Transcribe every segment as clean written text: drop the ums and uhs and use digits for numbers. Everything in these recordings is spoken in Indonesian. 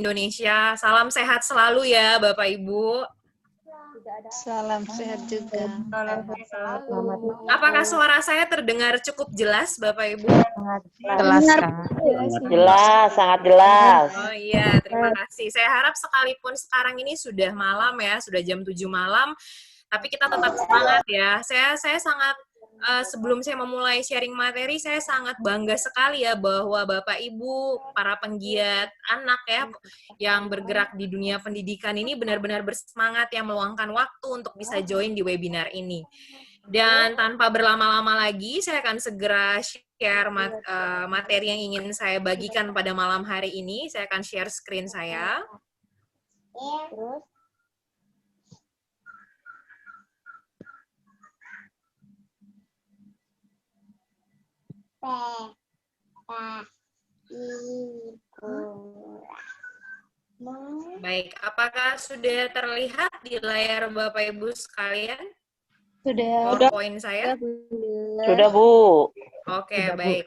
Indonesia. Salam sehat selalu ya Bapak Ibu. Salam sehat juga. Apakah suara saya terdengar cukup jelas Bapak Ibu? Jelas, Kak. Jelas, sangat jelas. Oh iya, terima kasih. Saya harap sekalipun sekarang ini sudah malam ya, sudah jam 7 malam, tapi kita tetap semangat ya. Saya sangat sebelum saya memulai sharing materi, saya sangat bangga sekali ya bahwa Bapak Ibu, para penggiat anak ya, yang bergerak di dunia pendidikan ini benar-benar bersemangat ya meluangkan waktu untuk bisa join di webinar ini. Dan tanpa berlama-lama lagi, saya akan segera share materi yang ingin saya bagikan pada malam hari ini. Saya akan share screen saya. Baik, apakah sudah terlihat di layar Bapak Ibu sekalian? Sudah. Poin saya? Sudah, Bu. Oke, baik.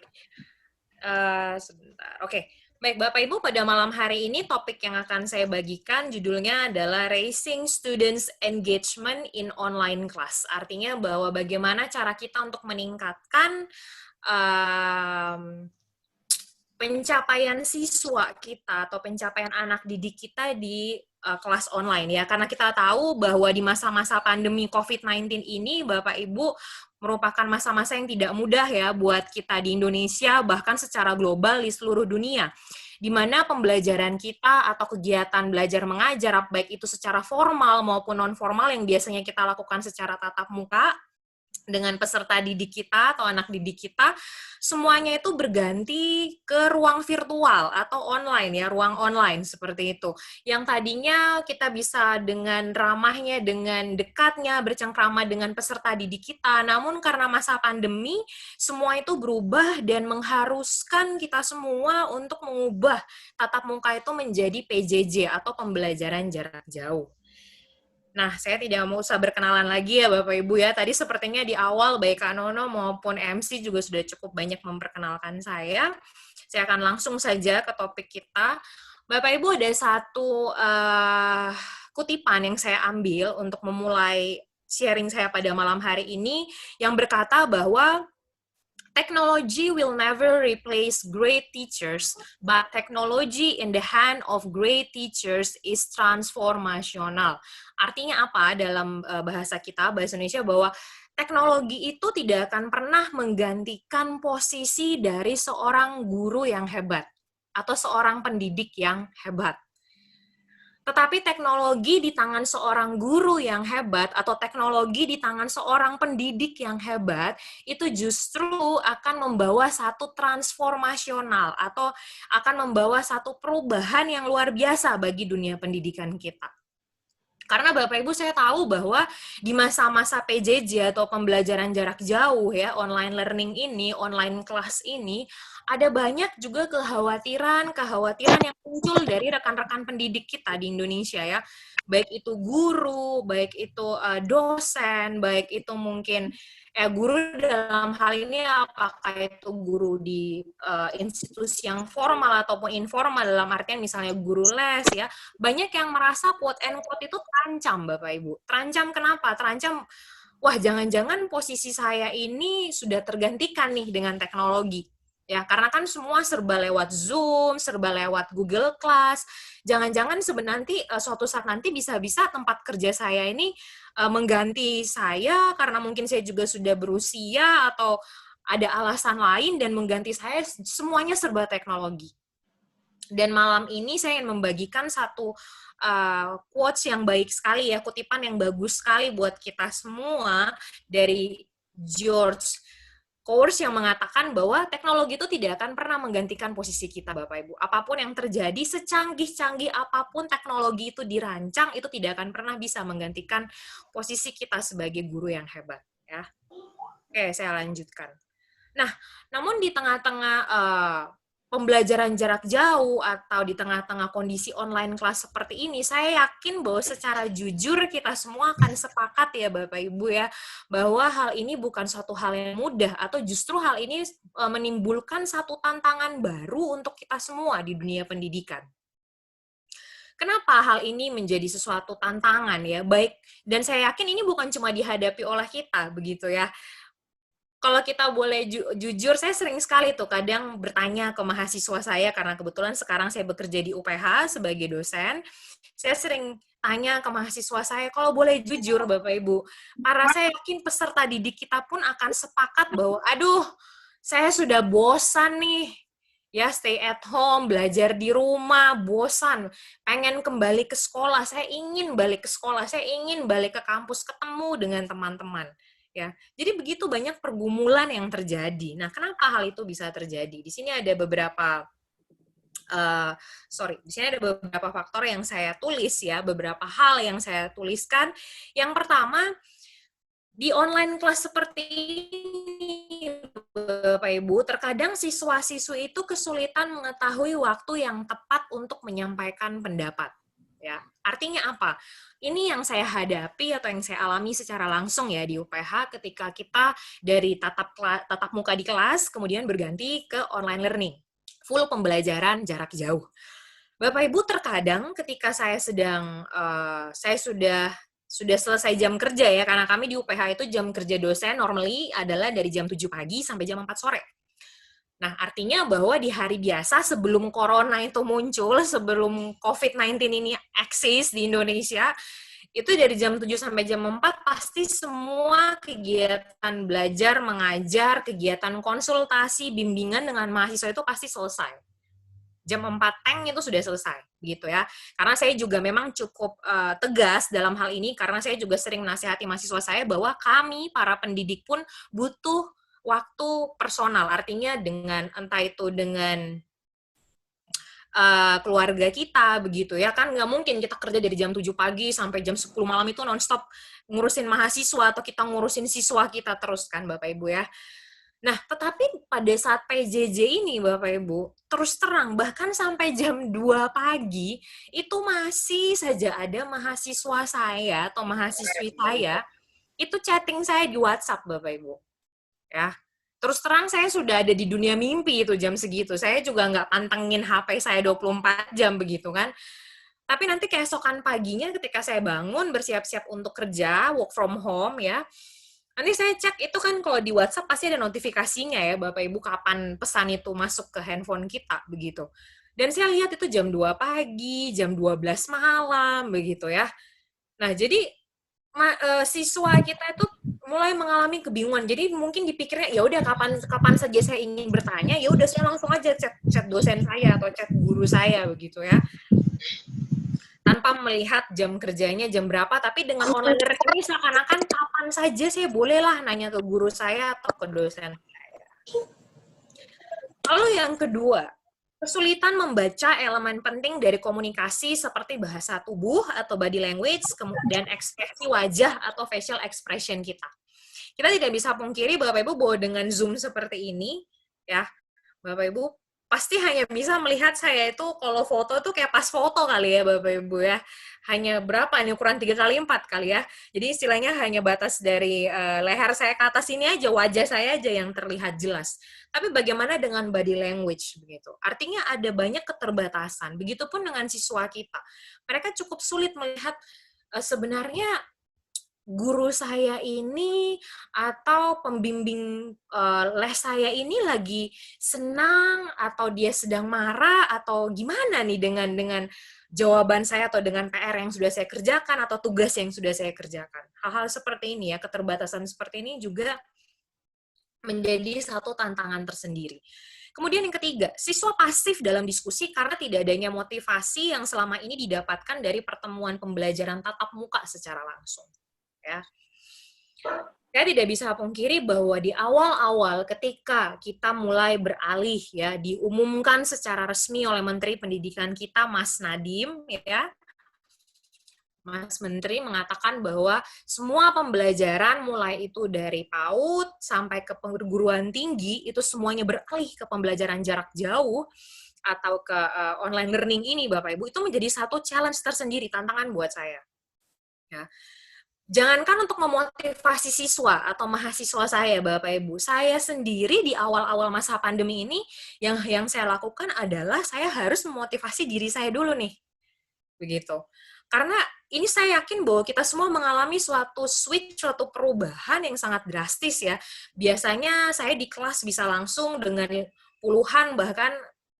Sebentar. Oke. Baik, Bapak Ibu, pada malam hari ini topik yang akan saya bagikan judulnya adalah Raising Students Engagement in Online Class. Artinya bahwa bagaimana cara kita untuk meningkatkan pencapaian siswa kita atau pencapaian anak didik kita di kelas online ya. Karena kita tahu bahwa di masa-masa pandemi COVID-19 ini Bapak Ibu merupakan masa-masa yang tidak mudah ya buat kita di Indonesia bahkan secara global di seluruh dunia. Di mana pembelajaran kita atau kegiatan belajar mengajar baik itu secara formal maupun non formal yang biasanya kita lakukan secara tatap muka dengan peserta didik kita atau anak didik kita, semuanya itu berganti ke ruang virtual atau online ya, ruang online seperti itu. Yang tadinya kita bisa dengan ramahnya, dengan dekatnya, bercengkrama dengan peserta didik kita, namun karena masa pandemi, semua itu berubah dan mengharuskan kita semua untuk mengubah tatap muka itu menjadi PJJ atau pembelajaran jarak jauh. Nah, saya tidak mau usah berkenalan lagi ya Bapak Ibu ya. Tadi sepertinya di awal baik Kak Nono maupun MC juga sudah cukup banyak memperkenalkan saya. Saya akan langsung saja ke topik kita. Bapak Ibu ada satu kutipan yang saya ambil untuk memulai sharing saya pada malam hari ini yang berkata bahwa technology will never replace great teachers, but technology in the hand of great teachers is transformational. Artinya apa dalam bahasa kita, bahasa Indonesia, bahwa teknologi itu tidak akan pernah menggantikan posisi dari seorang guru yang hebat atau seorang pendidik yang hebat. Tetapi teknologi di tangan seorang guru yang hebat atau teknologi di tangan seorang pendidik yang hebat itu justru akan membawa satu transformasional atau akan membawa satu perubahan yang luar biasa bagi dunia pendidikan kita. Karena Bapak Ibu saya tahu bahwa di masa-masa PJJ atau pembelajaran jarak jauh ya, online learning ini, online class ini, ada banyak juga kekhawatiran yang muncul dari rekan-rekan pendidik kita di Indonesia ya. Baik itu guru, baik itu dosen, baik itu mungkin guru dalam hal ini apakah itu guru di institusi yang formal ataupun informal dalam artian misalnya guru les ya. Banyak yang merasa quote and quote itu terancam Bapak Ibu. Terancam kenapa? Terancam, wah jangan-jangan posisi saya ini sudah tergantikan nih dengan teknologi. Ya, karena kan semua serba lewat Zoom, serba lewat Google Class. Jangan-jangan sebenarnya suatu saat nanti bisa-bisa tempat kerja saya ini mengganti saya karena mungkin saya juga sudah berusia atau ada alasan lain dan mengganti saya, semuanya serba teknologi. Dan malam ini saya ingin membagikan satu quotes yang baik sekali ya, kutipan yang bagus sekali buat kita semua dari George Course yang mengatakan bahwa teknologi itu tidak akan pernah menggantikan posisi kita Bapak Ibu. Apapun yang terjadi, secanggih-canggih apapun teknologi itu dirancang, itu tidak akan pernah bisa menggantikan posisi kita sebagai guru yang hebat. Ya. Oke, saya lanjutkan. Nah, namun di tengah-tengah pembelajaran jarak jauh atau di tengah-tengah kondisi online kelas seperti ini, saya yakin bahwa secara jujur kita semua akan sepakat ya Bapak Ibu ya, bahwa hal ini bukan suatu hal yang mudah atau justru hal ini menimbulkan satu tantangan baru untuk kita semua di dunia pendidikan. Kenapa hal ini menjadi sesuatu tantangan ya? Baik, dan saya yakin ini bukan cuma dihadapi oleh kita begitu ya. Kalau kita boleh jujur, saya sering sekali tuh kadang bertanya ke mahasiswa saya karena kebetulan sekarang saya bekerja di UPH sebagai dosen. Saya sering tanya ke mahasiswa saya, kalau boleh jujur Bapak Ibu, para saya yakin peserta didik kita pun akan sepakat bahwa, aduh, saya sudah bosan nih, ya stay at home, belajar di rumah, bosan, pengen kembali ke sekolah, saya ingin balik ke sekolah, saya ingin balik ke kampus, ketemu dengan teman-teman. Ya, jadi begitu banyak pergumulan yang terjadi. Nah, kenapa hal itu bisa terjadi? Di sini ada beberapa di sini ada beberapa faktor yang saya tulis ya, beberapa hal yang saya tuliskan. Yang pertama, di online kelas seperti ini, Bapak Ibu, terkadang siswa-siswi itu kesulitan mengetahui waktu yang tepat untuk menyampaikan pendapat. Ya, artinya apa? Ini yang saya hadapi atau yang saya alami secara langsung ya di UPH ketika kita dari tatap muka di kelas kemudian berganti ke online learning, full pembelajaran jarak jauh. Bapak Ibu, terkadang ketika saya sudah selesai jam kerja ya, karena kami di UPH itu jam kerja dosen normally adalah dari jam 7 pagi sampai jam 4 sore. Nah, artinya bahwa di hari biasa sebelum corona itu muncul, sebelum COVID-19 ini eksis di Indonesia, itu dari jam 7 sampai jam 4 pasti semua kegiatan belajar, mengajar, kegiatan konsultasi, bimbingan dengan mahasiswa itu pasti selesai. Jam 4 teng itu sudah selesai, gitu ya. Karena saya juga memang cukup tegas dalam hal ini, karena saya juga sering menasihati mahasiswa saya bahwa kami, para pendidik pun butuh waktu personal, artinya dengan entah itu dengan keluarga kita begitu ya, kan nggak mungkin kita kerja dari jam 7 pagi sampai jam 10 malam itu nonstop ngurusin mahasiswa atau kita ngurusin siswa kita terus kan Bapak Ibu ya. Nah, tetapi pada saat PJJ ini Bapak Ibu, terus terang bahkan sampai jam 2 pagi itu masih saja ada mahasiswa saya atau mahasiswi saya itu chatting saya di WhatsApp Bapak Ibu. Ya, terus terang saya sudah ada di dunia mimpi itu jam segitu. Saya juga nggak pantengin HP saya 24 jam begitu kan. Tapi nanti keesokan paginya ketika saya bangun bersiap-siap untuk kerja, work from home ya, nanti saya cek itu kan kalau di WhatsApp pasti ada notifikasinya ya Bapak Ibu kapan pesan itu masuk ke handphone kita begitu. Dan saya lihat itu jam 2 pagi, jam 12 malam begitu ya. Nah, jadi siswa kita itu mulai mengalami kebingungan. Jadi mungkin dipikirnya ya udah kapan saja saya ingin bertanya, ya udah saya langsung aja chat dosen saya atau chat guru saya begitu ya. Tanpa melihat jam kerjanya jam berapa, tapi dengan online learning ini seakan-akan kapan saja saya bolehlah nanya ke guru saya atau ke dosen saya. Lalu yang kedua, kesulitan membaca elemen penting dari komunikasi seperti bahasa tubuh atau body language, kemudian ekspresi wajah atau facial expression kita. Kita tidak bisa pungkiri Bapak Ibu bahwa dengan Zoom seperti ini, ya, Bapak Ibu pasti hanya bisa melihat saya itu kalau foto tuh kayak pas foto kali ya Bapak Ibu ya. Hanya berapa nih, ukuran 3x4 kali ya. Jadi istilahnya hanya batas dari leher saya ke atas ini aja, wajah saya aja yang terlihat jelas. Tapi bagaimana dengan body language begitu? Artinya ada banyak keterbatasan. Begitupun dengan siswa kita. Mereka cukup sulit melihat sebenarnya guru saya ini atau pembimbing les saya ini lagi senang atau dia sedang marah atau gimana nih dengan jawaban saya atau dengan PR yang sudah saya kerjakan atau tugas yang sudah saya kerjakan. Hal-hal seperti ini ya, keterbatasan seperti ini juga menjadi satu tantangan tersendiri. Kemudian yang ketiga, siswa pasif dalam diskusi karena tidak adanya motivasi yang selama ini didapatkan dari pertemuan pembelajaran tatap muka secara langsung. Ya. Saya tidak bisa pungkiri bahwa di awal-awal ketika kita mulai beralih ya, diumumkan secara resmi oleh Menteri Pendidikan kita Mas Nadiem ya, Mas Menteri mengatakan bahwa semua pembelajaran mulai itu dari PAUD sampai ke perguruan tinggi itu semuanya beralih ke pembelajaran jarak jauh atau ke online learning ini Bapak Ibu, itu menjadi satu challenge tersendiri, tantangan buat saya. Ya. Jangankan untuk memotivasi siswa atau mahasiswa saya, Bapak Ibu, saya sendiri di awal-awal masa pandemi ini, yang saya lakukan adalah saya harus memotivasi diri saya dulu nih. begitu. Karena ini saya yakin bahwa kita semua mengalami suatu switch, suatu perubahan yang sangat drastis ya. Biasanya saya di kelas bisa langsung dengan puluhan, bahkan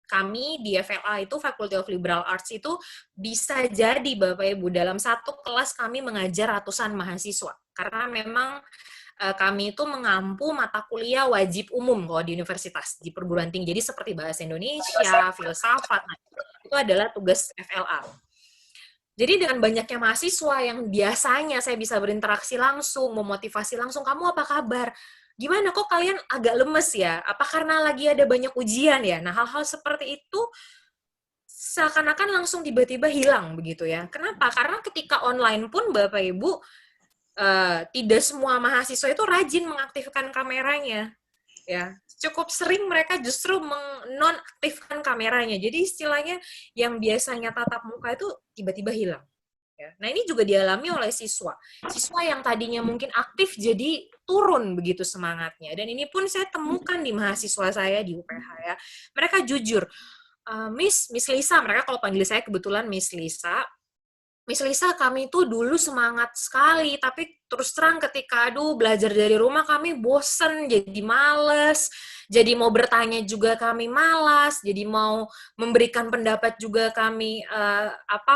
kami di FLA itu, Faculty of Liberal Arts itu, bisa jadi Bapak Ibu, dalam satu kelas kami mengajar ratusan mahasiswa. Karena memang kami itu mengampu mata kuliah wajib umum kalau di universitas, di perguruan tinggi. Jadi seperti bahasa Indonesia, filsafat, nah, itu adalah tugas FLA. Jadi dengan banyaknya mahasiswa yang biasanya saya bisa berinteraksi langsung, memotivasi langsung, kamu apa kabar? Gimana kok kalian agak lemes ya? Apa karena lagi ada banyak ujian ya? Nah, hal-hal seperti itu seakan-akan langsung tiba-tiba hilang begitu ya. Kenapa? Karena ketika online pun Bapak Ibu, tidak semua mahasiswa itu rajin mengaktifkan kameranya. Ya, cukup sering mereka justru menonaktifkan kameranya. Jadi istilahnya yang biasanya tatap muka itu tiba-tiba hilang. Ya. Nah, ini juga dialami oleh siswa. Siswa yang tadinya mungkin aktif jadi turun begitu semangatnya. Dan ini pun saya temukan di mahasiswa saya di UPH ya. Mereka jujur, Miss Lisa, mereka kalau panggil saya kebetulan Miss Lisa, kami itu dulu semangat sekali, tapi terus terang ketika, belajar dari rumah kami bosen, jadi males, jadi mau bertanya juga kami malas, jadi mau memberikan pendapat juga kami,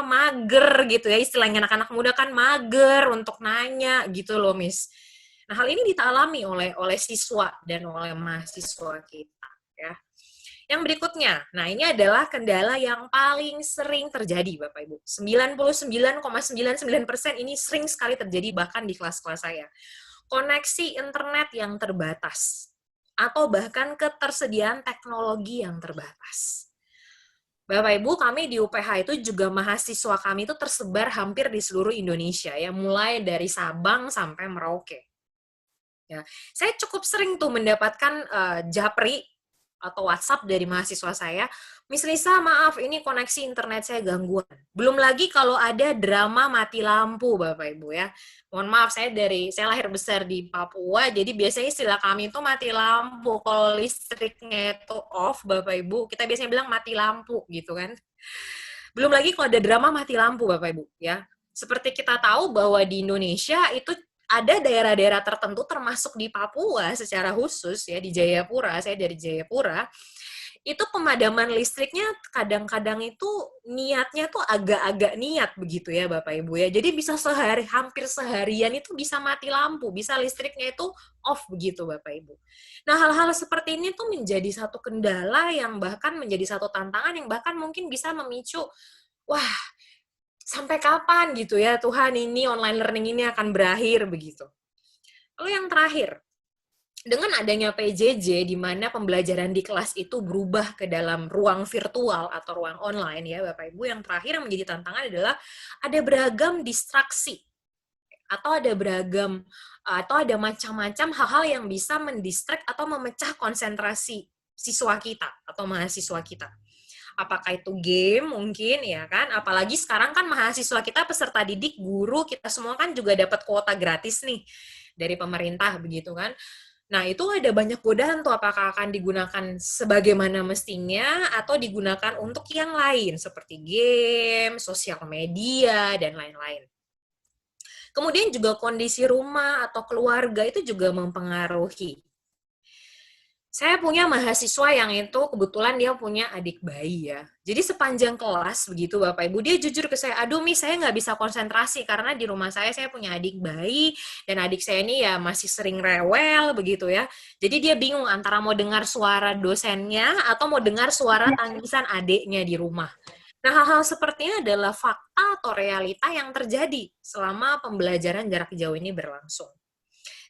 mager gitu ya, istilahnya anak-anak muda kan mager untuk nanya gitu loh, Miss. Nah, hal ini dialami oleh siswa dan oleh mahasiswa kita, ya. Yang berikutnya, nah ini adalah kendala yang paling sering terjadi, Bapak Ibu. 99,99% ini sering sekali terjadi bahkan di kelas-kelas saya. Koneksi internet yang terbatas, atau bahkan ketersediaan teknologi yang terbatas. Bapak Ibu, kami di UPH itu juga mahasiswa kami itu tersebar hampir di seluruh Indonesia, ya, mulai dari Sabang sampai Merauke. Ya, saya cukup sering tuh mendapatkan japri atau WhatsApp dari mahasiswa saya, Miss Lisa, maaf, ini koneksi internet saya gangguan. Belum lagi kalau ada drama mati lampu, Bapak Ibu ya. Mohon maaf, saya lahir besar di Papua, jadi biasanya istilah kami itu mati lampu. Kalau listriknya itu off, Bapak Ibu, kita biasanya bilang mati lampu gitu kan. Belum lagi kalau ada drama mati lampu, Bapak Ibu ya. Seperti kita tahu bahwa di Indonesia itu ada daerah-daerah tertentu termasuk di Papua secara khusus ya, di Jayapura, saya dari Jayapura, itu pemadaman listriknya kadang-kadang itu niatnya tuh agak-agak niat begitu ya Bapak Ibu ya. Jadi bisa hampir seharian itu bisa mati lampu, bisa listriknya itu off begitu Bapak Ibu. Nah, hal-hal seperti ini tuh menjadi satu kendala yang bahkan menjadi satu tantangan yang bahkan mungkin bisa memicu, wah, sampai kapan gitu ya Tuhan ini online learning ini akan berakhir begitu. Lalu yang terakhir, dengan adanya PJJ di mana pembelajaran di kelas itu berubah ke dalam ruang virtual atau ruang online ya Bapak Ibu, yang terakhir yang menjadi tantangan adalah ada beragam distraksi atau ada macam-macam hal-hal yang bisa mendistract atau memecah konsentrasi siswa kita atau mahasiswa kita. Apakah itu game mungkin ya kan, apalagi sekarang kan mahasiswa kita, peserta didik, guru, kita semua kan juga dapat kuota gratis nih dari pemerintah begitu kan. Nah, itu ada banyak godaan tuh, apakah akan digunakan sebagaimana mestinya atau digunakan untuk yang lain seperti game, sosial media, dan lain-lain. Kemudian juga kondisi rumah atau keluarga itu juga mempengaruhi. Saya punya mahasiswa yang itu kebetulan dia punya adik bayi ya. Jadi sepanjang kelas begitu Bapak Ibu, dia jujur ke saya, aduh Miss, saya nggak bisa konsentrasi karena di rumah saya punya adik bayi, dan adik saya ini ya masih sering rewel begitu ya. Jadi dia bingung antara mau dengar suara dosennya atau mau dengar suara tangisan adiknya di rumah. Nah, hal-hal seperti ini adalah fakta atau realita yang terjadi selama pembelajaran jarak jauh ini berlangsung.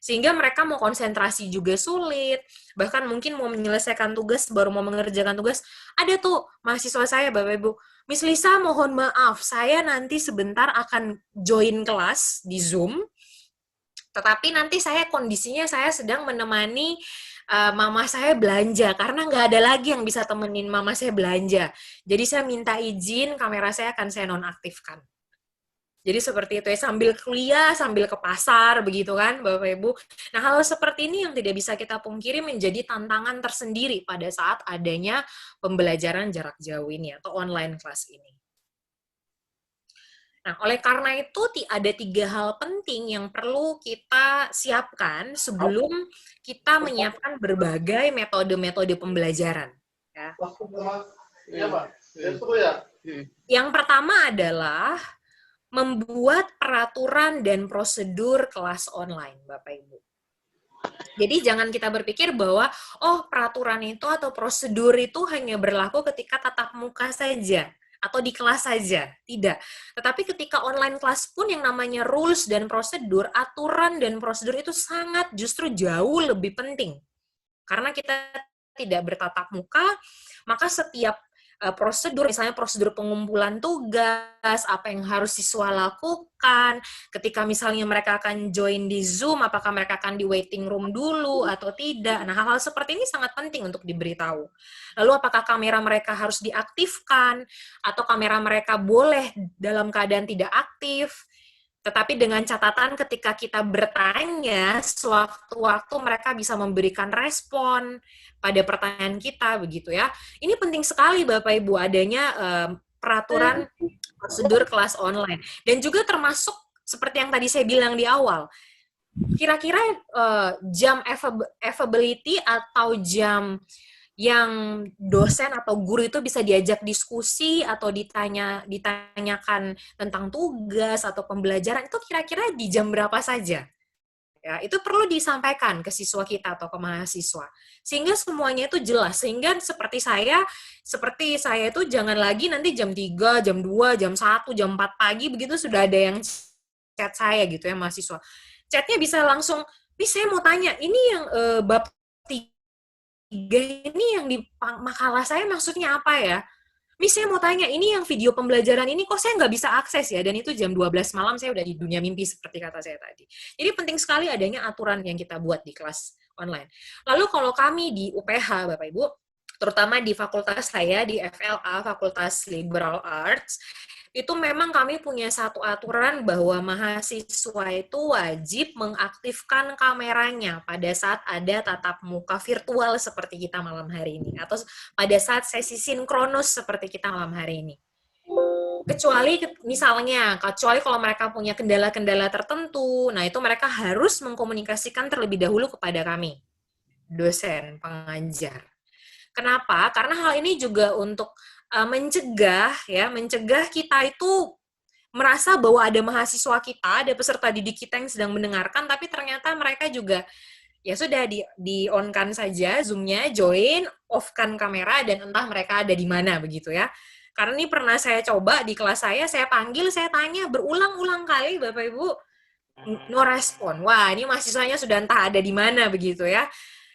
Sehingga mereka mau konsentrasi juga sulit, bahkan mungkin mau menyelesaikan tugas, baru mau mengerjakan tugas, ada tuh mahasiswa saya, Bapak Ibu, Miss Lisa, mohon maaf, saya nanti sebentar akan join kelas di Zoom, tetapi nanti kondisinya saya sedang menemani mama saya belanja, karena nggak ada lagi yang bisa temenin mama saya belanja. Jadi saya minta izin, kamera saya akan saya nonaktifkan. Jadi seperti itu ya, sambil kuliah, sambil ke pasar, begitu kan, Bapak Ibu. Nah, hal seperti ini yang tidak bisa kita pungkiri menjadi tantangan tersendiri pada saat adanya pembelajaran jarak jauh ini, atau online class ini. Nah, oleh karena itu ada 3 hal penting yang perlu kita siapkan sebelum kita menyiapkan berbagai metode-metode pembelajaran. Ya. Yang pertama adalah membuat peraturan dan prosedur kelas online, Bapak Ibu. Jadi jangan kita berpikir bahwa, oh peraturan itu atau prosedur itu hanya berlaku ketika tatap muka saja atau di kelas saja. Tidak. Tetapi ketika online kelas pun yang namanya rules dan prosedur, aturan dan prosedur itu sangat justru jauh lebih penting. Karena kita tidak bertatap muka, maka setiap prosedur, misalnya prosedur pengumpulan tugas, apa yang harus siswa lakukan, ketika misalnya mereka akan join di Zoom, apakah mereka akan di waiting room dulu atau tidak. Nah, hal-hal seperti ini sangat penting untuk diberitahu. Lalu apakah kamera mereka harus diaktifkan, atau kamera mereka boleh dalam keadaan tidak aktif, tetapi dengan catatan ketika kita bertanya, sewaktu-waktu mereka bisa memberikan respon pada pertanyaan kita, begitu ya. Ini penting sekali Bapak Ibu adanya peraturan prosedur kelas online. Dan juga termasuk seperti yang tadi saya bilang di awal, kira-kira jam availability atau jam yang dosen atau guru itu bisa diajak diskusi atau ditanyakan tentang tugas atau pembelajaran itu kira-kira di jam berapa saja. Ya, itu perlu disampaikan ke siswa kita atau ke mahasiswa. Sehingga semuanya itu jelas. Sehingga seperti saya itu jangan lagi nanti jam 3, jam 2, jam 1, jam 4 pagi begitu sudah ada yang chat saya gitu ya mahasiswa. Chatnya bisa langsung, "Nih saya mau tanya, ini yang bab 3 ini yang di makalah saya maksudnya apa ya? Miss, saya mau tanya, ini yang video pembelajaran ini kok saya nggak bisa akses ya? Dan itu jam 12 malam saya udah di dunia mimpi seperti kata saya tadi. Jadi penting sekali adanya aturan yang kita buat di kelas online. Lalu kalau kami di UPH, Bapak Ibu, terutama di fakultas saya, di FLA, Fakultas Liberal Arts, itu memang kami punya satu aturan bahwa mahasiswa itu wajib mengaktifkan kameranya pada saat ada tatap muka virtual seperti kita malam hari ini, atau pada saat sesi sinkronus seperti kita malam hari ini. Kecuali kalau mereka punya kendala-kendala tertentu, nah itu mereka harus mengkomunikasikan terlebih dahulu kepada kami, dosen, pengajar. Kenapa? Karena hal ini juga untuk mencegah kita itu merasa bahwa ada mahasiswa kita, ada peserta didik kita yang sedang mendengarkan, tapi ternyata mereka juga ya sudah di on-kan saja Zoom-nya, join, off-kan kamera, dan entah mereka ada di mana begitu ya. Karena ini pernah saya coba di kelas saya panggil, saya tanya berulang-ulang kali Bapak Ibu, no respon. Wah, ini mahasiswanya sudah entah ada di mana begitu ya.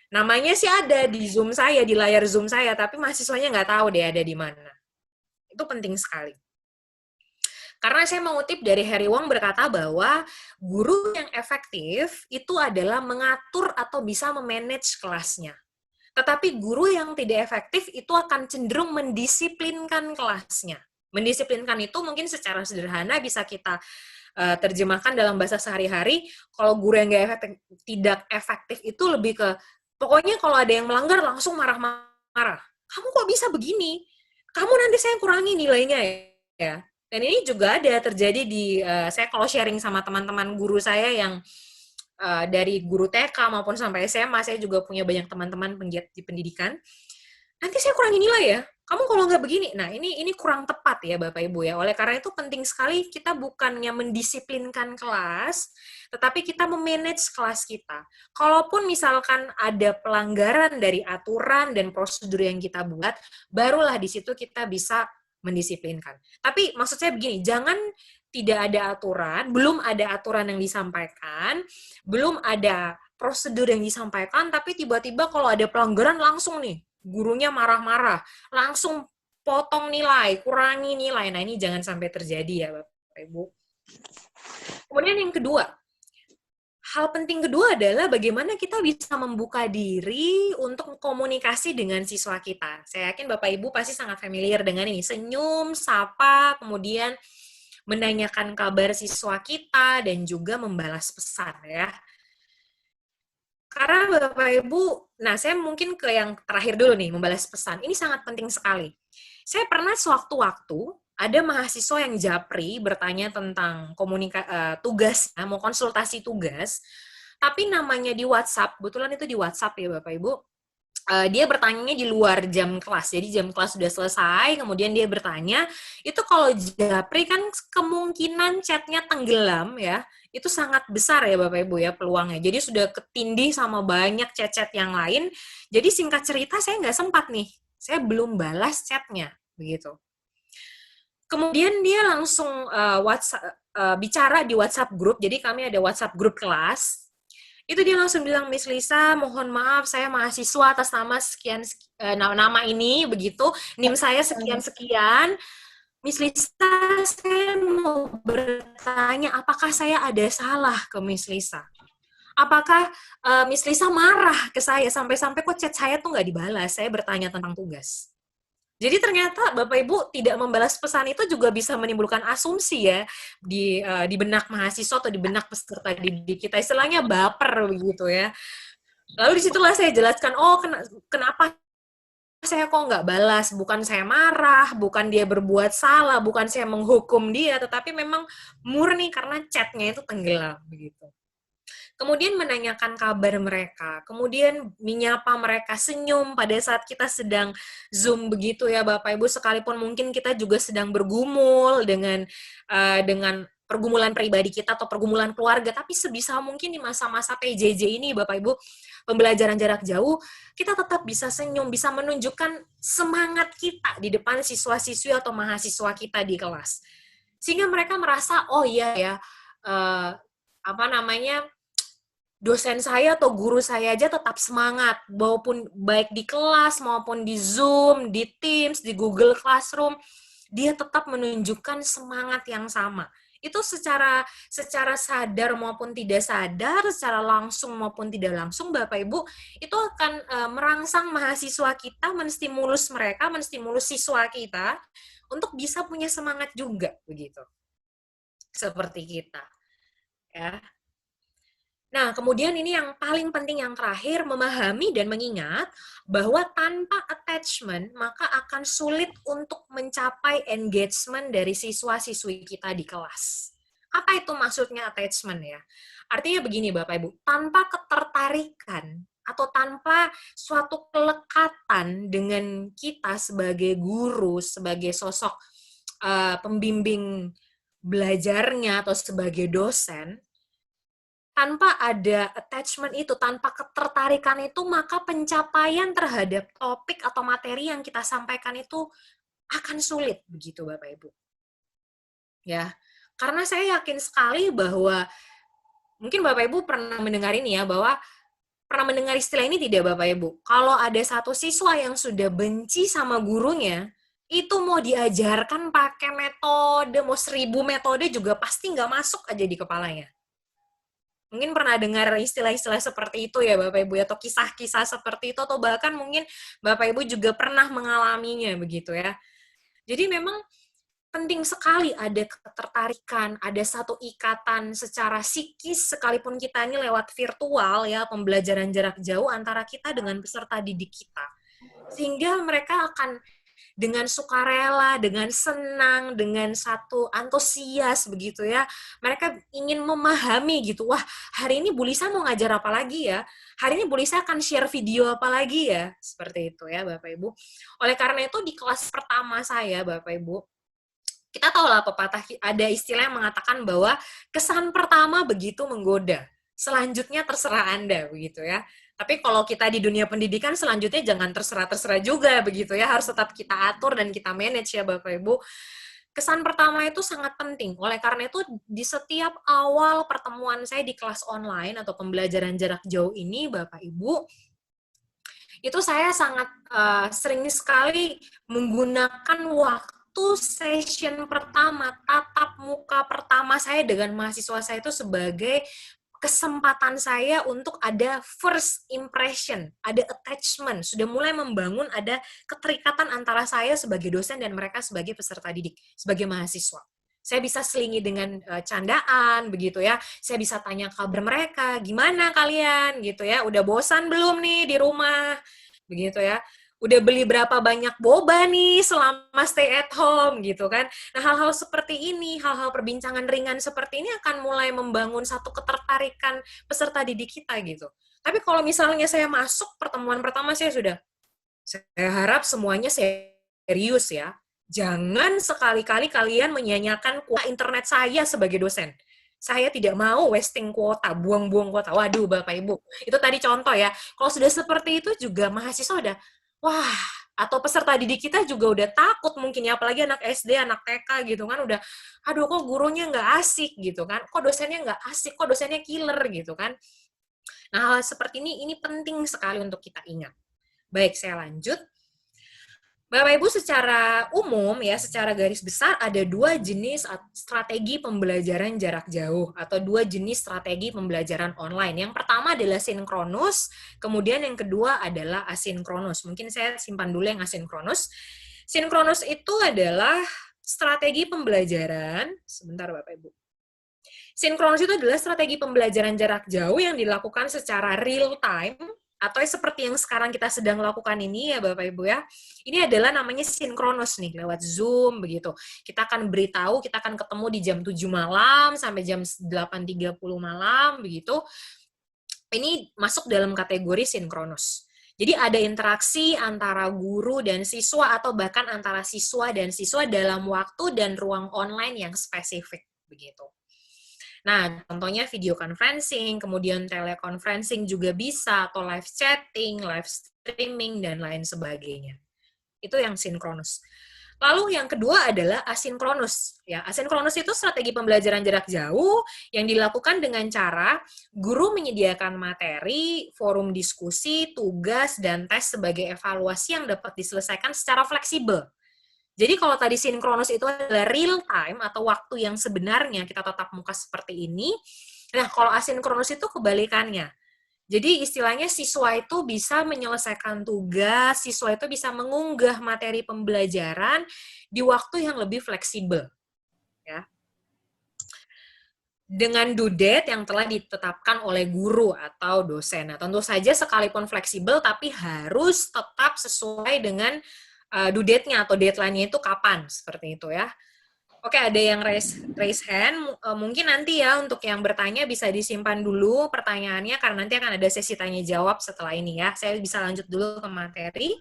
Namanya sih ada di Zoom saya, di layar Zoom saya, tapi mahasiswanya nggak tahu deh ada di mana. Itu penting sekali. Karena saya mengutip dari Harry Wong berkata bahwa guru yang efektif itu adalah mengatur atau bisa memanage kelasnya. Tetapi guru yang tidak efektif itu akan cenderung mendisiplinkan kelasnya. Mendisiplinkan itu mungkin secara sederhana bisa kita terjemahkan dalam bahasa sehari-hari. Kalau guru yang tidak efektif itu lebih ke pokoknya kalau ada yang melanggar langsung marah-marah. Kamu kok bisa begini? Kamu nanti saya kurangi nilainya ya. Dan ini juga ada terjadi di saya kalau sharing sama teman-teman guru saya yang dari guru TK maupun sampai SMA, saya juga punya banyak teman-teman penggiat di pendidikan. Nanti saya kurangi nilai ya. Kamu kalau nggak begini, nah ini kurang tepat ya Bapak Ibu ya. Oleh karena itu penting sekali kita bukannya mendisiplinkan kelas, tetapi kita memanage kelas kita. Kalaupun misalkan ada pelanggaran dari aturan dan prosedur yang kita buat, barulah di situ kita bisa mendisiplinkan. Tapi maksud saya begini, jangan tidak ada aturan, belum ada aturan yang disampaikan, belum ada prosedur yang disampaikan, tapi tiba-tiba kalau ada pelanggaran langsung nih, gurunya marah-marah, langsung potong nilai, kurangi nilai. Nah, ini jangan sampai terjadi ya, Bapak Ibu. Kemudian yang kedua, hal penting kedua adalah bagaimana kita bisa membuka diri untuk komunikasi dengan siswa kita. Saya yakin Bapak Ibu pasti sangat familiar dengan ini, senyum, sapa, kemudian menanyakan kabar siswa kita, dan juga membalas pesan ya. Karena Bapak Ibu, nah saya mungkin ke yang terakhir dulu nih, membalas pesan. Ini sangat penting sekali. Saya pernah sewaktu-waktu ada mahasiswa yang japri bertanya tentang tugas, mau konsultasi tugas, tapi namanya di WhatsApp, kebetulan itu di WhatsApp ya Bapak Ibu, dia bertanya di luar jam kelas. Jadi jam kelas sudah selesai, kemudian dia bertanya, itu kalau japri kan kemungkinan chatnya tenggelam ya, itu sangat besar ya Bapak Ibu ya peluangnya. Jadi sudah ketindih sama banyak chat-chat yang lain. Jadi singkat cerita saya nggak sempat nih, saya belum balas chatnya begitu. Kemudian dia langsung bicara di WhatsApp grup. Jadi kami ada WhatsApp grup kelas. Itu dia langsung bilang, Miss Lisa, mohon maaf, saya mahasiswa atas nama sekian, nama ini, begitu, NIM saya sekian-sekian. Miss Lisa, saya mau bertanya, apakah saya ada salah ke Miss Lisa? Apakah Miss Lisa marah ke saya, sampai-sampai kok chat saya tuh nggak dibalas, saya bertanya tentang tugas. Jadi ternyata Bapak Ibu tidak membalas pesan itu juga bisa menimbulkan asumsi ya di benak mahasiswa atau di benak peserta didik kita, istilahnya baper begitu ya. Lalu disitulah saya jelaskan, oh kenapa saya kok nggak balas, bukan saya marah, bukan dia berbuat salah, bukan saya menghukum dia, tetapi memang murni karena chatnya itu tenggelam begitu. Kemudian menanyakan kabar mereka, kemudian menyapa mereka, senyum pada saat kita sedang Zoom begitu ya Bapak Ibu, sekalipun mungkin kita juga sedang bergumul dengan pergumulan pribadi kita atau pergumulan keluarga, tapi sebisa mungkin di masa-masa PJJ ini Bapak Ibu, pembelajaran jarak jauh, kita tetap bisa senyum, bisa menunjukkan semangat kita di depan siswa-siswi atau mahasiswa kita di kelas. Sehingga mereka merasa, oh iya ya, dosen saya atau guru saya aja tetap semangat, maupun baik di kelas maupun di Zoom, di Teams, di Google Classroom, dia tetap menunjukkan semangat yang sama. Itu secara sadar maupun tidak sadar, secara langsung maupun tidak langsung, Bapak Ibu, itu akan merangsang mahasiswa kita, menstimulus mereka, menstimulus siswa kita untuk bisa punya semangat juga begitu. Seperti kita. Ya. Nah, kemudian ini yang paling penting yang terakhir, memahami dan mengingat bahwa tanpa attachment, maka akan sulit untuk mencapai engagement dari siswa-siswi kita di kelas. Apa itu maksudnya attachment ya? Artinya begini Bapak Ibu, tanpa ketertarikan atau tanpa suatu kelekatan dengan kita sebagai guru, sebagai sosok pembimbing belajarnya atau sebagai dosen, tanpa ada attachment itu, tanpa ketertarikan itu, maka pencapaian terhadap topik atau materi yang kita sampaikan itu akan sulit, begitu Bapak Ibu. Ya, karena saya yakin sekali bahwa, mungkin Bapak Ibu pernah mendengar ini ya, bahwa pernah mendengar istilah ini tidak Bapak Ibu? Kalau ada satu siswa yang sudah benci sama gurunya, itu mau diajarkan pakai metode, mau 1000 metode juga pasti nggak masuk aja di kepalanya. Mungkin pernah dengar istilah-istilah seperti itu ya Bapak Ibu, atau kisah-kisah seperti itu, atau bahkan mungkin Bapak Ibu juga pernah mengalaminya begitu ya. Jadi memang penting sekali ada ketertarikan, ada satu ikatan secara psikis, sekalipun kita ini lewat virtual ya, pembelajaran jarak jauh antara kita dengan peserta didik kita. Sehingga mereka akan dengan sukarela, dengan senang, dengan satu antusias begitu ya. Mereka ingin memahami gitu. Wah, hari ini Bu Lisa mau ngajar apa lagi ya? Hari ini Bu Lisa akan share video apa lagi ya? Seperti itu ya Bapak Ibu. Oleh karena itu di kelas pertama saya Bapak Ibu, kita tahu lah pepatah, ada istilah yang mengatakan bahwa kesan pertama begitu menggoda. Selanjutnya terserah Anda begitu ya. Tapi kalau kita di dunia pendidikan selanjutnya jangan terserah-terserah juga begitu ya, harus tetap kita atur dan kita manage ya Bapak Ibu. Kesan pertama itu sangat penting. Oleh karena itu di setiap awal pertemuan saya di kelas online atau pembelajaran jarak jauh ini Bapak Ibu, itu saya sangat sering sekali menggunakan waktu session pertama, tatap muka pertama saya dengan mahasiswa saya itu sebagai kesempatan saya untuk ada first impression, ada attachment, sudah mulai membangun ada keterikatan antara saya sebagai dosen dan mereka sebagai peserta didik, sebagai mahasiswa. Saya bisa selingi dengan candaan, begitu ya. Saya bisa tanya kabar mereka, gimana kalian, gitu ya. Udah bosan belum nih di rumah, begitu ya. Udah beli berapa banyak boba nih selama stay at home gitu kan. Nah, hal-hal seperti ini, hal-hal perbincangan ringan seperti ini akan mulai membangun satu ketertarikan peserta didik kita gitu. Tapi kalau misalnya saya masuk pertemuan pertama saya harap semuanya serius ya. Jangan sekali-kali kalian menyanyikan kuota internet saya sebagai dosen. Saya tidak mau wasting kuota, buang-buang kuota. Waduh, Bapak Ibu. Itu tadi contoh ya. Kalau sudah seperti itu juga mahasiswa udah, wah, atau peserta didik kita juga udah takut mungkin ya, apalagi anak SD, anak TK gitu kan, udah, aduh kok gurunya nggak asik gitu kan, kok dosennya nggak asik, kok dosennya killer gitu kan. Nah, hal seperti ini penting sekali untuk kita ingat. Baik, saya lanjut. Bapak Ibu, secara umum ya, secara garis besar ada dua jenis strategi pembelajaran jarak jauh atau dua jenis strategi pembelajaran online. Yang pertama adalah sinkronus, kemudian yang kedua adalah asinkronus. Mungkin saya simpan dulu yang asinkronus. Sinkronus itu adalah strategi pembelajaran, sebentar Bapak Ibu. Sinkronus itu adalah strategi pembelajaran jarak jauh yang dilakukan secara real time, atau seperti yang sekarang kita sedang lakukan ini ya Bapak Ibu ya. Ini adalah namanya sinkronus nih, lewat Zoom begitu. Kita akan beritahu, kita akan ketemu di jam 7 malam sampai jam 8.30 malam begitu. Ini masuk dalam kategori sinkronus. Jadi ada interaksi antara guru dan siswa atau bahkan antara siswa dan siswa dalam waktu dan ruang online yang spesifik begitu. Nah, contohnya video conferencing, kemudian teleconferencing juga bisa, atau live chatting, live streaming, dan lain sebagainya. Itu yang sinkronus. Lalu yang kedua adalah asinkronus. Ya, asinkronus itu strategi pembelajaran jarak jauh yang dilakukan dengan cara guru menyediakan materi, forum diskusi, tugas, dan tes sebagai evaluasi yang dapat diselesaikan secara fleksibel. Jadi kalau tadi sinkronus itu adalah real time atau waktu yang sebenarnya kita tatap muka seperti ini. Nah, kalau asinkronus itu kebalikannya. Jadi istilahnya siswa itu bisa menyelesaikan tugas, siswa itu bisa mengunggah materi pembelajaran di waktu yang lebih fleksibel. Ya. Dengan due date yang telah ditetapkan oleh guru atau dosen. Nah, tentu saja sekalipun fleksibel, tapi harus tetap sesuai dengan due date-nya atau deadline-nya itu kapan, seperti itu ya. Oke, ada yang raise hand. Mungkin nanti ya untuk yang bertanya bisa disimpan dulu pertanyaannya karena nanti akan ada sesi tanya jawab setelah ini ya. Saya bisa lanjut dulu ke materi.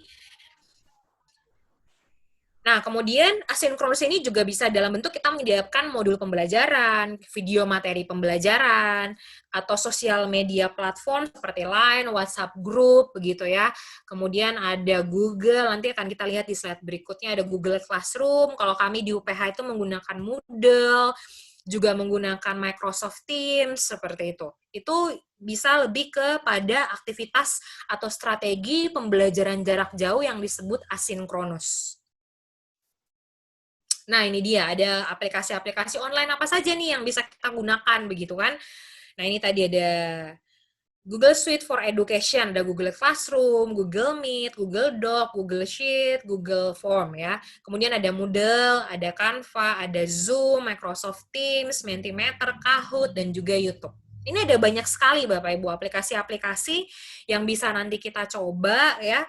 Nah, kemudian asinkronus ini juga bisa dalam bentuk kita menyediakan modul pembelajaran, video materi pembelajaran, atau sosial media platform seperti Line, WhatsApp Group, begitu ya. Kemudian ada Google, nanti akan kita lihat di slide berikutnya, ada Google Classroom. Kalau kami di UPH itu menggunakan Moodle, juga menggunakan Microsoft Teams, seperti itu. Itu bisa lebih kepada aktivitas atau strategi pembelajaran jarak jauh yang disebut asinkronus. Nah, ini dia, ada aplikasi-aplikasi online apa saja nih yang bisa kita gunakan, begitu kan. Nah, ini tadi ada Google Suite for Education, ada Google Classroom, Google Meet, Google Doc, Google Sheet, Google Form, ya. Kemudian ada Moodle, ada Canva, ada Zoom, Microsoft Teams, Mentimeter, Kahoot, dan juga YouTube. Ini ada banyak sekali, Bapak-Ibu, aplikasi-aplikasi yang bisa nanti kita coba, ya.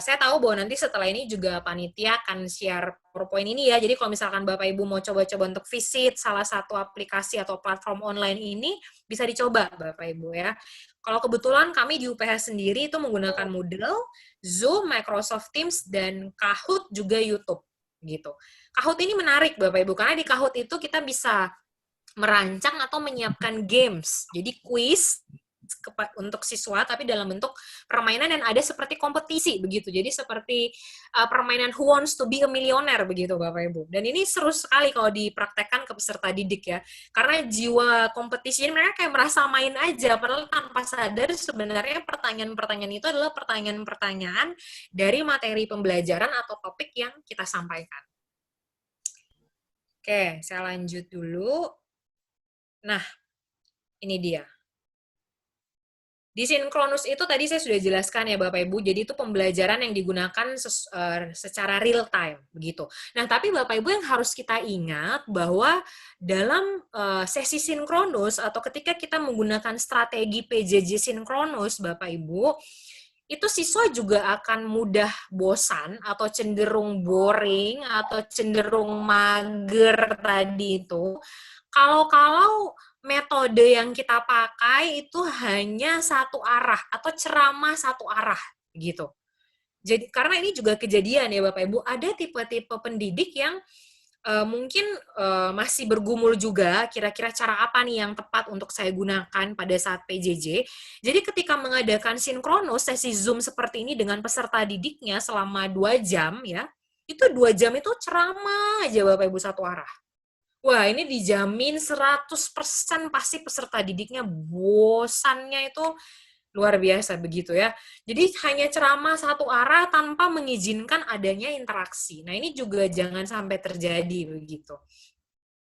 Saya tahu bahwa nanti setelah ini juga panitia akan share PowerPoint ini ya. Jadi kalau misalkan Bapak Ibu mau coba-coba untuk visit salah satu aplikasi atau platform online ini, bisa dicoba Bapak Ibu ya. Kalau kebetulan kami di UPH sendiri itu menggunakan Moodle, Zoom, Microsoft Teams, dan Kahoot juga YouTube gitu. Kahoot ini menarik Bapak Ibu karena di Kahoot itu kita bisa merancang atau menyiapkan games. Jadi quiz untuk siswa tapi dalam bentuk permainan dan ada seperti kompetisi begitu. Jadi seperti permainan Who Wants to be a Millionaire begitu Bapak Ibu. Dan ini seru sekali kalau dipraktekkan ke peserta didik ya. Karena jiwa kompetisi ini mereka kayak merasa main aja padahal tanpa sadar sebenarnya pertanyaan-pertanyaan itu adalah pertanyaan-pertanyaan dari materi pembelajaran atau topik yang kita sampaikan. Oke, saya lanjut dulu. Nah, ini dia. Di sinkronus itu tadi saya sudah jelaskan ya Bapak Ibu, jadi itu pembelajaran yang digunakan secara real time begitu. Nah, tapi Bapak Ibu yang harus kita ingat bahwa dalam sesi sinkronus atau ketika kita menggunakan strategi PJJ sinkronus Bapak Ibu, itu siswa juga akan mudah bosan atau cenderung boring atau cenderung mager tadi itu. Kalau metode yang kita pakai itu hanya satu arah atau ceramah satu arah gitu. Jadi karena ini juga kejadian ya Bapak Ibu, ada tipe-tipe pendidik yang mungkin masih bergumul juga kira-kira cara apa nih yang tepat untuk saya gunakan pada saat PJJ. Jadi ketika mengadakan sinkronus sesi Zoom seperti ini dengan peserta didiknya selama 2 jam ya, itu 2 jam itu ceramah aja Bapak Ibu satu arah. Wah, ini dijamin 100% pasti peserta didiknya bosannya itu luar biasa begitu ya. Jadi hanya ceramah satu arah tanpa mengizinkan adanya interaksi. Nah, ini juga jangan sampai terjadi begitu.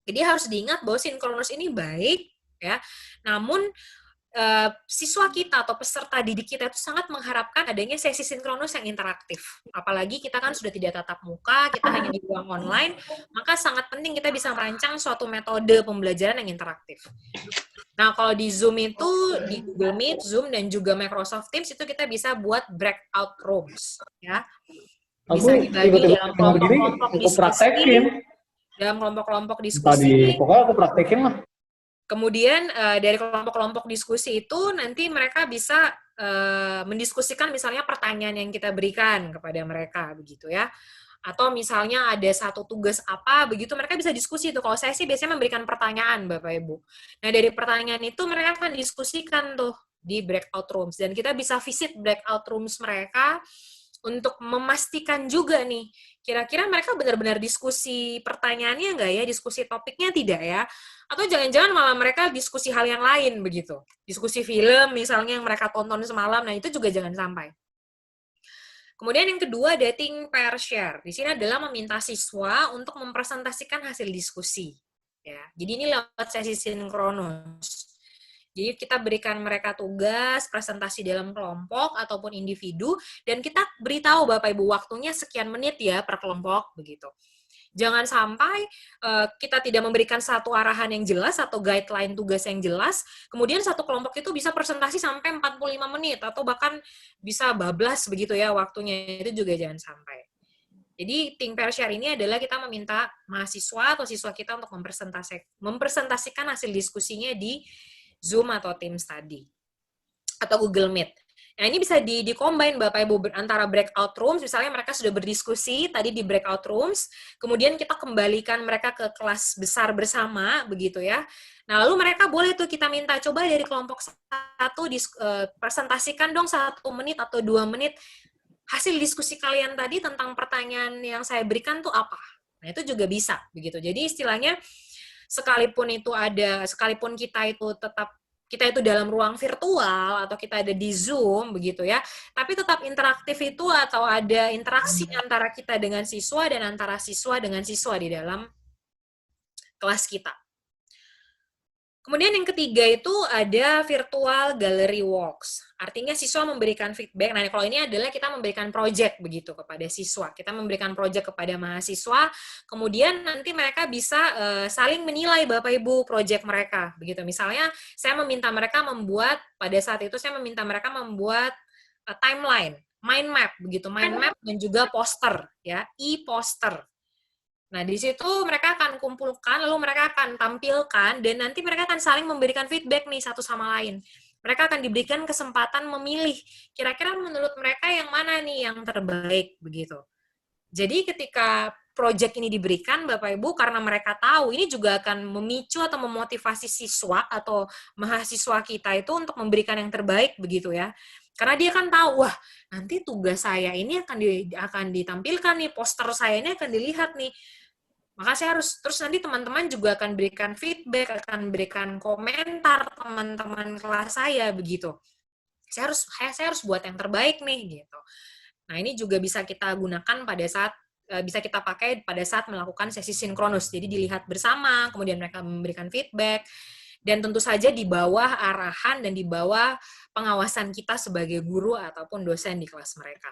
Jadi harus diingat bahwa sinkronus ini baik ya. Namun siswa kita atau peserta didik kita itu sangat mengharapkan adanya sesi sinkronus yang interaktif. Apalagi kita kan sudah tidak tatap muka, kita hanya di ruang online, maka sangat penting kita bisa merancang suatu metode pembelajaran yang interaktif. Nah, kalau di Zoom itu, di Google Meet, Zoom, dan juga Microsoft Teams, itu kita bisa buat breakout rooms. Ya. Bisa dibagi dalam kelompok-kelompok diskusi. Dalam kelompok-kelompok diskusi. Pokoknya aku praktekin lah. Kemudian dari kelompok-kelompok diskusi itu nanti mereka bisa mendiskusikan misalnya pertanyaan yang kita berikan kepada mereka begitu ya. Atau misalnya ada satu tugas apa begitu mereka bisa diskusi itu. Kalau saya sih biasanya memberikan pertanyaan Bapak Ibu. Nah, dari pertanyaan itu mereka akan diskusikan tuh di breakout rooms dan kita bisa visit breakout rooms mereka untuk memastikan juga nih, kira-kira mereka benar-benar diskusi pertanyaannya nggak ya, diskusi topiknya tidak ya, atau jangan-jangan malah mereka diskusi hal yang lain begitu, diskusi film misalnya yang mereka tonton semalam, nah itu juga jangan sampai. Kemudian yang kedua, dating pair share. Di sini adalah meminta siswa untuk mempresentasikan hasil diskusi. Ya, jadi ini lewat sesi sinkronus. Jadi kita berikan mereka tugas, presentasi dalam kelompok ataupun individu, dan kita beritahu Bapak Ibu waktunya sekian menit ya per kelompok, begitu. Jangan sampai kita tidak memberikan satu arahan yang jelas atau guideline tugas yang jelas, kemudian satu kelompok itu bisa presentasi sampai 45 menit, atau bahkan bisa bablas begitu ya waktunya, itu juga jangan sampai. Jadi, think pair share ini adalah kita meminta mahasiswa atau siswa kita untuk mempresentasikan hasil diskusinya di Zoom atau Teams tadi, atau Google Meet. Nah, ini bisa di-combine Bapak Ibu antara breakout rooms, misalnya mereka sudah berdiskusi tadi di breakout rooms, kemudian kita kembalikan mereka ke kelas besar bersama, begitu ya. Nah, lalu mereka boleh tuh kita minta, coba dari kelompok satu presentasikan dong 1 menit atau 2 menit, hasil diskusi kalian tadi tentang pertanyaan yang saya berikan tuh apa. Nah, itu juga bisa, begitu. Jadi istilahnya, sekalipun kita itu dalam ruang virtual atau kita ada di Zoom begitu ya, tapi tetap interaktif itu atau ada interaksi antara kita dengan siswa dan antara siswa dengan siswa di dalam kelas kita. Kemudian yang ketiga itu ada virtual gallery walks. Artinya siswa memberikan feedback. Nah, kalau ini adalah kita memberikan project begitu kepada siswa. Kita memberikan project kepada mahasiswa, kemudian nanti mereka bisa saling menilai Bapak Ibu project mereka. Begitu. Misalnya saya meminta mereka membuat timeline, mind map begitu, mind map dan juga poster ya, e-poster. Nah, di situ mereka akan kumpulkan, lalu mereka akan tampilkan, dan nanti mereka akan saling memberikan feedback nih satu sama lain. Mereka akan diberikan kesempatan memilih, kira-kira menurut mereka yang mana nih yang terbaik, begitu. Jadi ketika proyek ini diberikan, Bapak Ibu, karena mereka tahu, ini juga akan memicu atau memotivasi siswa atau mahasiswa kita itu untuk memberikan yang terbaik, begitu ya. Karena dia kan tahu, wah, nanti tugas saya ini akan ditampilkan nih, poster saya ini akan dilihat nih. Maka saya harus, terus nanti teman-teman juga akan berikan feedback, akan berikan komentar teman-teman kelas saya, begitu. Saya harus buat yang terbaik nih, gitu. Nah, ini juga bisa kita gunakan bisa kita pakai pada saat melakukan sesi sinkronus. Jadi dilihat bersama, kemudian mereka memberikan feedback, dan tentu saja di bawah arahan dan di bawah pengawasan kita sebagai guru ataupun dosen di kelas mereka.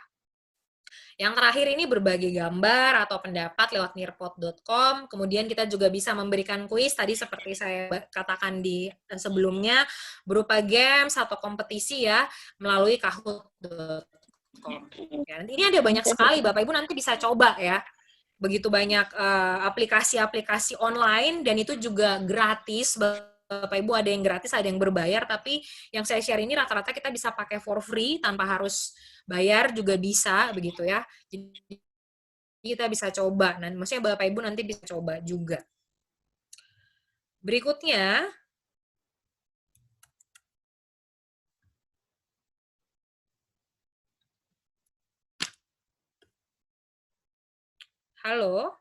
Yang terakhir ini berbagi gambar atau pendapat lewat nearpod.com. Kemudian kita juga bisa memberikan kuis, tadi seperti saya katakan di sebelumnya, berupa games atau kompetisi ya, melalui kahoot.com. Ya, nanti ini ada banyak sekali, Bapak Ibu nanti bisa coba ya. Begitu banyak aplikasi-aplikasi online dan itu juga gratis. Bapak Ibu ada yang gratis, ada yang berbayar, tapi yang saya share ini rata-rata kita bisa pakai for free tanpa harus bayar juga bisa begitu ya. Jadi kita bisa coba. Nah, maksudnya Bapak Ibu nanti bisa coba juga. Berikutnya, halo,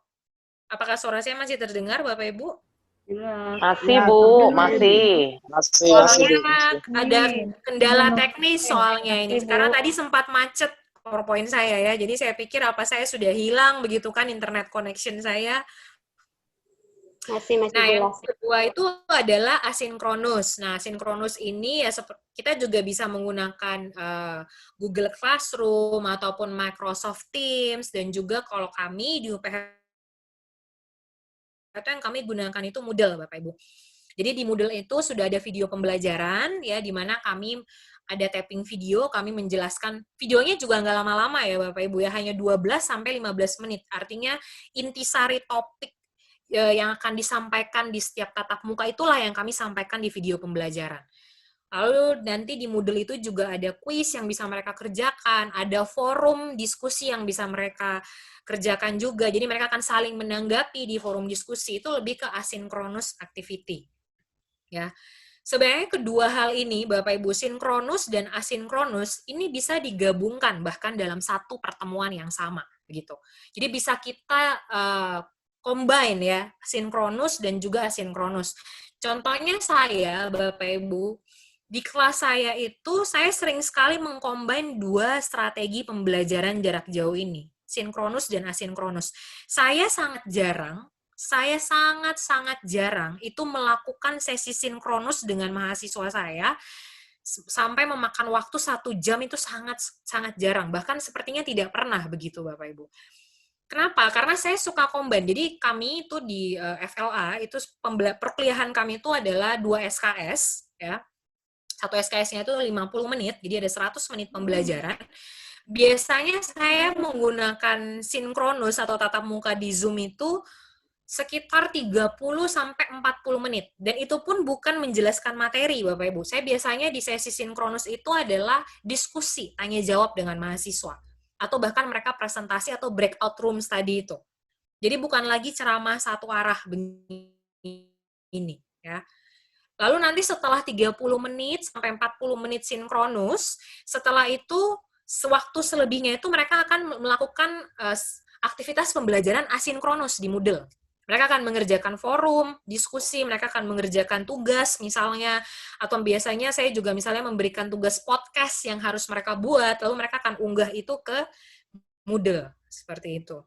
apakah suara saya masih terdengar, Bapak Ibu? Masih, Bu. Masih. Soalnya ada kendala teknis soalnya ini. Karena tadi sempat macet PowerPoint saya ya. Jadi saya pikir apa saya sudah hilang begitu kan internet connection saya. Masih Nah, yang jelas. kedua itu adalah asinkronus. Nah, asinkronus ini ya kita juga bisa menggunakan Google Classroom ataupun Microsoft Teams, dan juga kalau kami di UPH itu yang kami gunakan itu Moodle, Bapak Ibu. Jadi di Moodle itu sudah ada video pembelajaran ya, di mana kami ada tapping video, kami menjelaskan videonya juga nggak lama-lama ya Bapak Ibu ya, hanya 12 sampai 15 menit. Artinya intisari topik yang akan disampaikan di setiap tatap muka itulah yang kami sampaikan di video pembelajaran. Lalu nanti di Moodle itu juga ada quiz yang bisa mereka kerjakan, ada forum diskusi yang bisa mereka kerjakan juga. Jadi mereka akan saling menanggapi di forum diskusi, itu lebih ke asynchronous activity. Ya. Sebenarnya kedua hal ini, Bapak Ibu, sinkronus dan asinkronus ini bisa digabungkan bahkan dalam satu pertemuan yang sama, begitu. Jadi bisa kita combine ya, sinkronus dan juga asinkronus. Contohnya saya, Bapak Ibu, di kelas saya itu saya sering sekali mengcombine dua strategi pembelajaran jarak jauh ini, sinkronus dan asinkronus. Saya sangat-sangat jarang itu melakukan sesi sinkronus dengan mahasiswa saya sampai memakan waktu 1 jam, itu sangat jarang, bahkan sepertinya tidak pernah begitu Bapak Ibu. Kenapa? Karena saya suka combine. Jadi kami itu di FLA itu perkuliahan kami itu adalah 2 SKS ya. Satu SKS-nya itu 50 menit, jadi ada 100 menit pembelajaran. Biasanya saya menggunakan sinkronus atau tatap muka di Zoom itu sekitar 30 sampai 40 menit. Dan itu pun bukan menjelaskan materi, Bapak Ibu. Saya biasanya di sesi sinkronus itu adalah diskusi, tanya jawab dengan mahasiswa. Atau bahkan mereka presentasi atau breakout room tadi itu. Jadi bukan lagi ceramah satu arah begini, ya. Lalu nanti setelah 30 menit sampai 40 menit sinkronus, setelah itu waktu selebihnya itu mereka akan melakukan aktivitas pembelajaran asinkronus di Moodle. Mereka akan mengerjakan forum, diskusi, mereka akan mengerjakan tugas misalnya, atau biasanya saya juga misalnya memberikan tugas podcast yang harus mereka buat, lalu mereka akan unggah itu ke Moodle, seperti itu.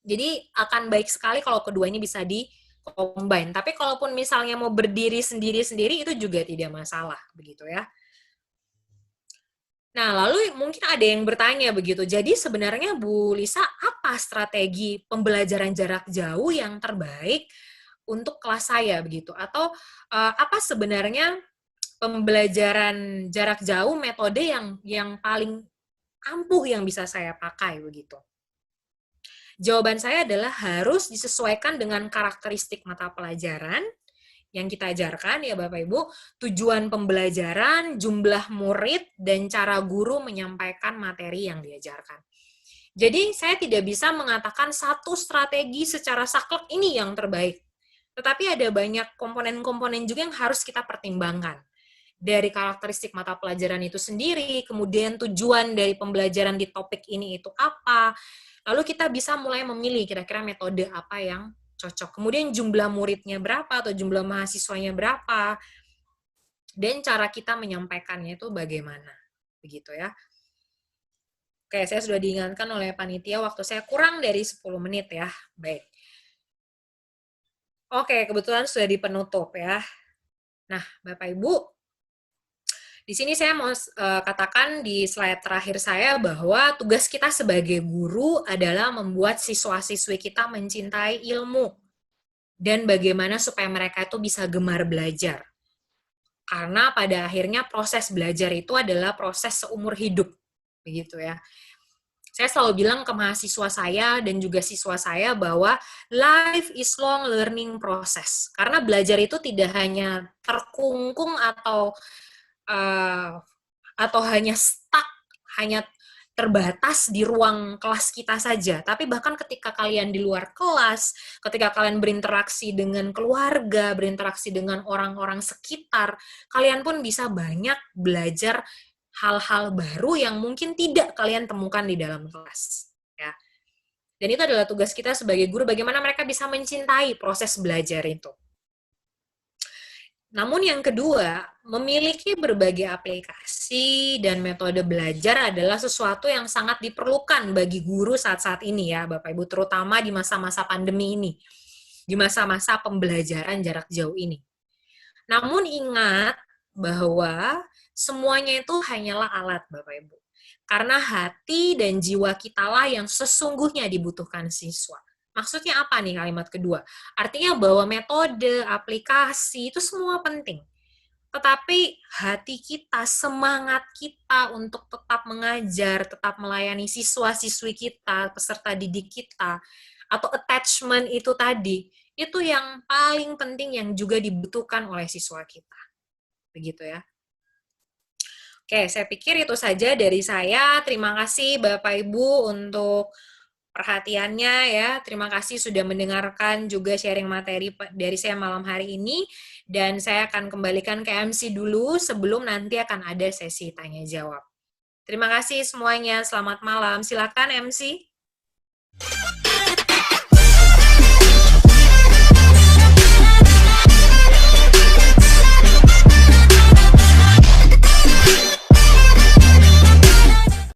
Jadi akan baik sekali kalau kedua ini bisa combine. Tapi kalaupun misalnya mau berdiri sendiri-sendiri itu juga tidak masalah, begitu ya. Nah, lalu mungkin ada yang bertanya begitu. Jadi sebenarnya Bu Lisa, apa strategi pembelajaran jarak jauh yang terbaik untuk kelas saya begitu? Atau apa sebenarnya pembelajaran jarak jauh metode yang paling ampuh yang bisa saya pakai begitu? Jawaban saya adalah harus disesuaikan dengan karakteristik mata pelajaran yang kita ajarkan ya Bapak Ibu, tujuan pembelajaran, jumlah murid, dan cara guru menyampaikan materi yang diajarkan. Jadi saya tidak bisa mengatakan satu strategi secara saklek ini yang terbaik. Tetapi ada banyak komponen-komponen juga yang harus kita pertimbangkan. Dari karakteristik mata pelajaran itu sendiri, kemudian tujuan dari pembelajaran di topik ini itu apa, lalu kita bisa mulai memilih kira-kira metode apa yang cocok. Kemudian jumlah muridnya berapa atau jumlah mahasiswanya berapa, dan cara kita menyampaikannya itu bagaimana. Begitu ya. Oke, saya sudah diingatkan oleh panitia waktu saya kurang dari 10 menit ya. Baik. Oke, kebetulan sudah di penutup ya. Nah, Bapak Ibu, di sini saya mau katakan di slide terakhir saya bahwa tugas kita sebagai guru adalah membuat siswa-siswi kita mencintai ilmu dan bagaimana supaya mereka itu bisa gemar belajar. Karena pada akhirnya proses belajar itu adalah proses seumur hidup, begitu ya. Saya selalu bilang ke mahasiswa saya dan juga siswa saya bahwa life is long learning process. Karena belajar itu tidak hanya terkungkung atau hanya stuck, hanya terbatas di ruang kelas kita saja. Tapi bahkan ketika kalian di luar kelas, ketika kalian berinteraksi dengan keluarga, berinteraksi dengan orang-orang sekitar, kalian pun bisa banyak belajar hal-hal baru yang mungkin tidak kalian temukan di dalam kelas. Ya. Dan itu adalah tugas kita sebagai guru, bagaimana mereka bisa mencintai proses belajar itu. Namun yang kedua, memiliki berbagai aplikasi dan metode belajar adalah sesuatu yang sangat diperlukan bagi guru saat-saat ini ya, Bapak Ibu, terutama di masa-masa pandemi ini, di masa-masa pembelajaran jarak jauh ini. Namun ingat bahwa semuanya itu hanyalah alat, Bapak Ibu. Karena hati dan jiwa kitalah yang sesungguhnya dibutuhkan siswa. Maksudnya apa nih kalimat kedua? Artinya bahwa metode, aplikasi, itu semua penting. Tetapi hati kita, semangat kita untuk tetap mengajar, tetap melayani siswa-siswi kita, peserta didik kita, atau attachment itu tadi, itu yang paling penting yang juga dibutuhkan oleh siswa kita. Begitu ya. Oke, saya pikir itu saja dari saya. Terima kasih Bapak Ibu untuk perhatiannya ya. Terima kasih sudah mendengarkan juga sharing materi dari saya malam hari ini. Dan saya akan kembalikan ke MC dulu sebelum nanti akan ada sesi tanya jawab. Terima kasih semuanya. Selamat malam. Silakan MC.